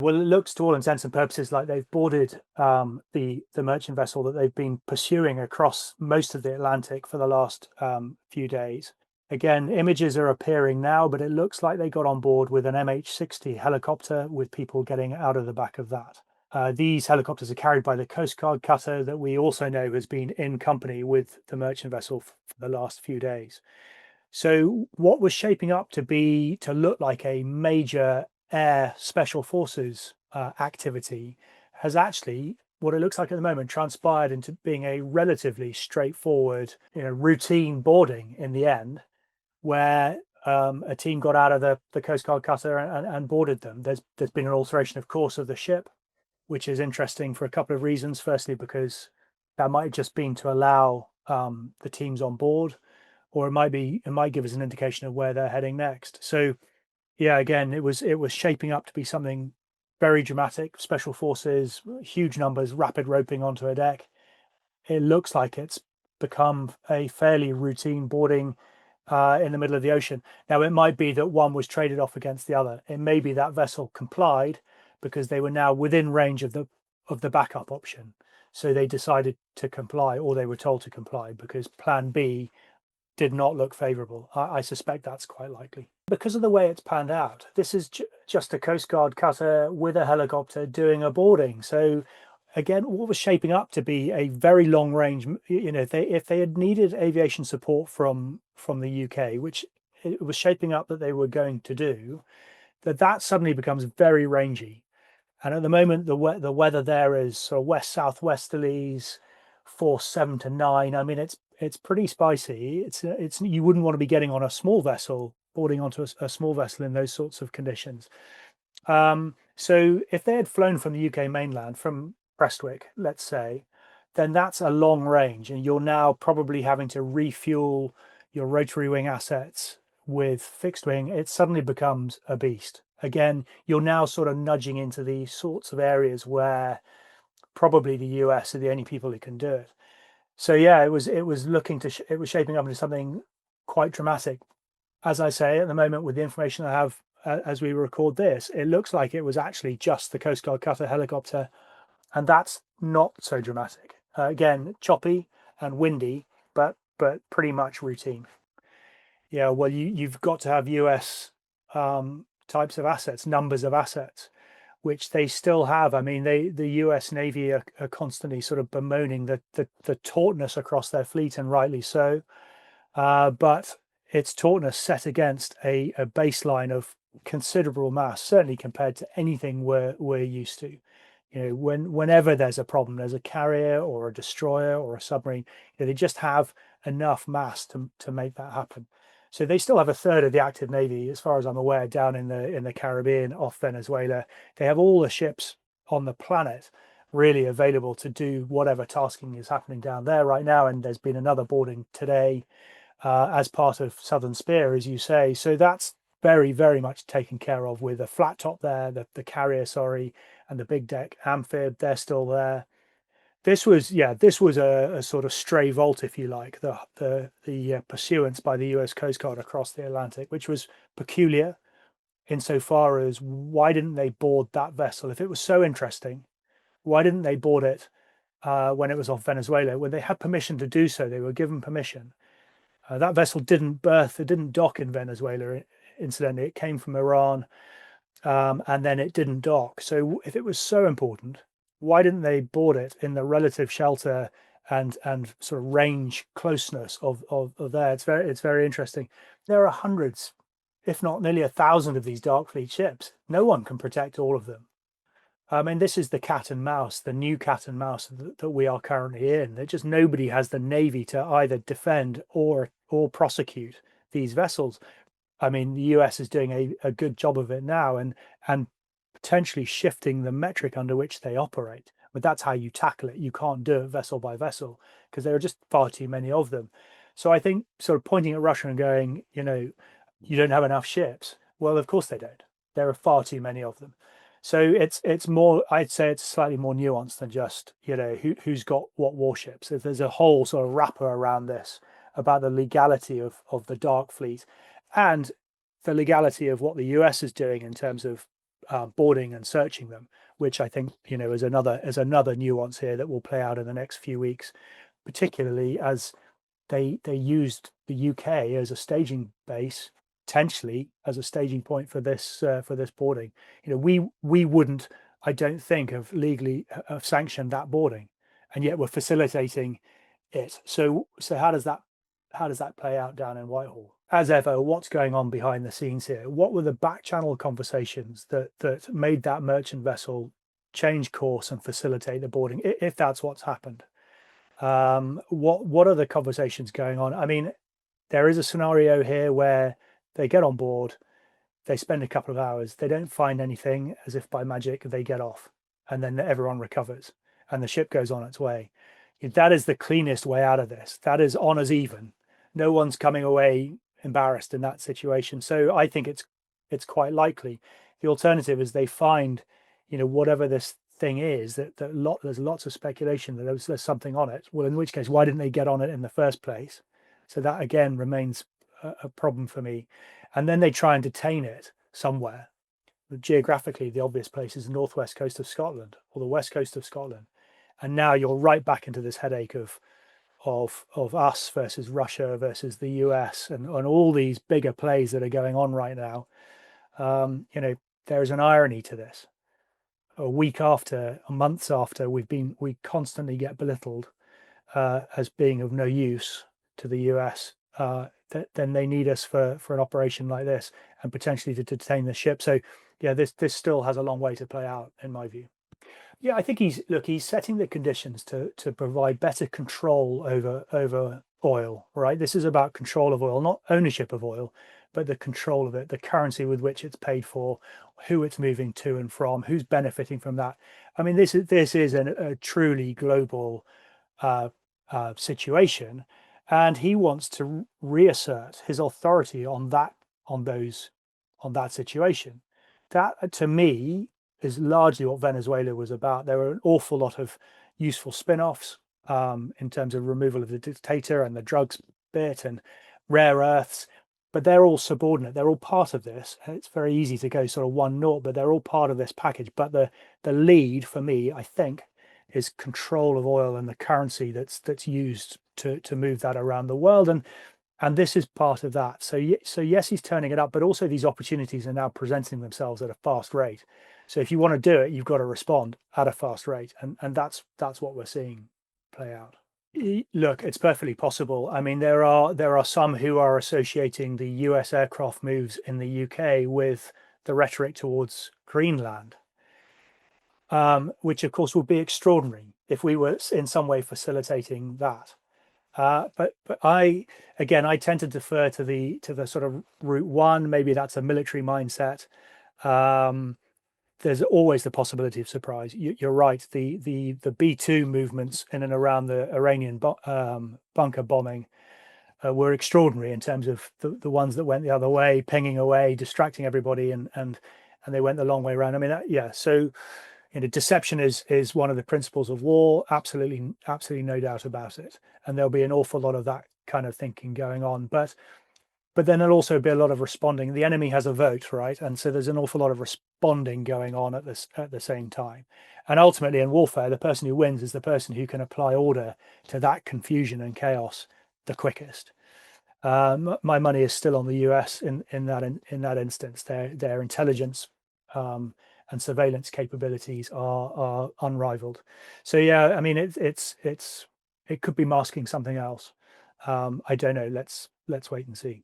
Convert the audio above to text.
Well, it looks to all intents and purposes like they've boarded the merchant vessel that they've been pursuing across most of the Atlantic for the last few days. Again, images are appearing now, but it looks like they got on board with an MH-60 helicopter with people getting out of the back of that. These helicopters are carried by the Coast Guard cutter that we also know has been in company with the merchant vessel for the last few days. So what was shaping up to look like a major air special forces activity has actually, what it looks like at the moment, transpired into being a relatively straightforward, routine boarding in the end, where a team got out of the Coast Guard cutter and boarded them. There's been an alteration of course of the ship, which is interesting for a couple of reasons. Firstly, because that might have just been to allow the teams on board, or it might give us an indication of where they're heading next. So yeah, again, it was shaping up to be something very dramatic. Special forces, huge numbers, rapid roping onto a deck. It looks like it's become a fairly routine boarding in the middle of the ocean. Now, it might be that one was traded off against the other. It may be that vessel complied because they were now within range of the backup option. So they decided to comply, or they were told to comply, because plan B did not look favorable. I suspect that's quite likely. Because of the way it's panned out, this is just a Coast Guard cutter with a helicopter doing a boarding. So again, what was shaping up to be a very long range, if they had needed aviation support from the UK, which it was shaping up that they were going to do, that suddenly becomes very rangy. And at the moment, the weather there is sort of west southwesterlies, force 7 to 9. I mean, it's pretty spicy. It's you wouldn't want to be getting on a small vessel, boarding onto a small vessel in those sorts of conditions. So if they had flown from the UK mainland, from Prestwick, let's say, then that's a long range, and you're now probably having to refuel your rotary wing assets with fixed wing. It suddenly becomes a beast. Again, you're now sort of nudging into the sorts of areas where probably the US are the only people who can do it. So yeah, it was it was shaping up into something quite dramatic. As I say, at the moment, with the information I have as we record this, it looks like it was actually just the Coast Guard cutter helicopter, and that's not so dramatic. Again, choppy and windy, but pretty much routine. Yeah, well, you've got to have US types of assets, numbers of assets, which they still have. I mean, the US Navy are constantly sort of bemoaning the tautness across their fleet, and rightly so. But it's tautness set against a baseline of considerable mass, certainly compared to anything we're used to. Whenever there's a problem, there's a carrier or a destroyer or a submarine, they just have enough mass to make that happen. So they still have a third of the active navy, as far as I'm aware, down in the Caribbean off Venezuela. They have all the ships on the planet really available to do whatever tasking is happening down there right now. And there's been another boarding today as part of Southern Spear, as you say. So that's very, very much taken care of with a flat top there, the carrier, sorry, and the big deck amphib. They're still there. This was a sort of stray vault, if you like, the pursuance by the US Coast Guard across the Atlantic, which was peculiar insofar as why didn't they board that vessel? If it was so interesting, why didn't they board it when it was off Venezuela? When they had permission to do so, they were given permission. That vessel didn't berth, it didn't dock in Venezuela, incidentally. It came from Iran, and then it didn't dock. So if it was so important, why didn't they board it in the relative shelter and sort of range closeness of there? It's very interesting. There are hundreds, if not nearly 1,000 of these dark fleet ships. No one can protect all of them. I mean, this is the cat and mouse, the new cat and mouse that we are currently in. That just nobody has the navy to either defend or prosecute these vessels. I mean, the US is doing a good job of it now, and potentially shifting the metric under which they operate. But that's how you tackle it. You can't do it vessel by vessel because there are just far too many of them. So I think sort of pointing at Russia and going, you don't have enough ships. Well, of course they don't. There are far too many of them. So it's more, I'd say it's slightly more nuanced than just, who's got what warships. If there's a whole sort of wrapper around this about the legality of the dark fleet and the legality of what the US is doing in terms of boarding and searching them, which I think is another nuance here that will play out in the next few weeks, particularly as they used the UK as a staging base, potentially as a staging point for this boarding. We wouldn't, I don't think, have legally have sanctioned that boarding, and yet we're facilitating it. So how does that play out down in Whitehall? As ever, what's going on behind the scenes here? What were the back channel conversations that made that merchant vessel change course and facilitate the boarding, if that's what's happened? What are the conversations going on? I mean, there is a scenario here where they get on board, they spend a couple of hours, they don't find anything, as if by magic they get off, and then everyone recovers and the ship goes on its way. That is the cleanest way out of this. That is honours even. No one's coming away embarrassed in that situation. So I think it's quite likely. The alternative is they find, whatever this thing is, there's lots of speculation that there's something on it. Well, in which case, why didn't they get on it in the first place? So that again remains a problem for me. And then they try and detain it somewhere. Geographically, the obvious place is the northwest coast of Scotland or the west coast of Scotland. And now you're right back into this headache of us versus Russia versus the US and all these bigger plays that are going on right now. There's an irony to this. A week after, months after, we constantly get belittled as being of no use to the US. Then they need us for an operation like this and potentially to detain the ship. So yeah, this still has a long way to play out, in my view. Yeah, I think he's setting the conditions to provide better control over oil, right? This is about control of oil, not ownership of oil, but the control of it, the currency with which it's paid for, who it's moving to and from, who's benefiting from that. I mean, this is a truly global situation, and he wants to reassert his authority on that situation. That, to me, is largely what Venezuela was about. There were an awful lot of useful spin-offs in terms of removal of the dictator and the drugs bit and rare earths, but they're all subordinate. They're all part of this. It's very easy to go sort of 1-0, but they're all part of this package. But the lead for me, I think, is control of oil and the currency that's used to move that around the world. And this is part of that. So yes, he's turning it up, but also these opportunities are now presenting themselves at a fast rate. So if you want to do it, you've got to respond at a fast rate, and that's what we're seeing play out. Look, it's perfectly possible. I mean, there are some who are associating the US aircraft moves in the UK with the rhetoric towards Greenland, which of course would be extraordinary if we were in some way facilitating that. But I tend to defer to the sort of route one. Maybe that's a military mindset. There's always the possibility of surprise. You're right. The B2 movements in and around the Iranian bunker bombing were extraordinary in terms of the ones that went the other way, pinging away, distracting everybody, and they went the long way around. I mean, yeah. So, deception is one of the principles of war. Absolutely no doubt about it. And there'll be an awful lot of that kind of thinking going on. But then there'll also be a lot of responding. The enemy has a vote, right? And so there's an awful lot of responding going on at the same time. And ultimately in warfare, the person who wins is the person who can apply order to that confusion and chaos the quickest. My money is still on the US in that instance. Their intelligence and surveillance capabilities are unrivaled. So yeah, I mean it could be masking something else. I don't know. Let's wait and see.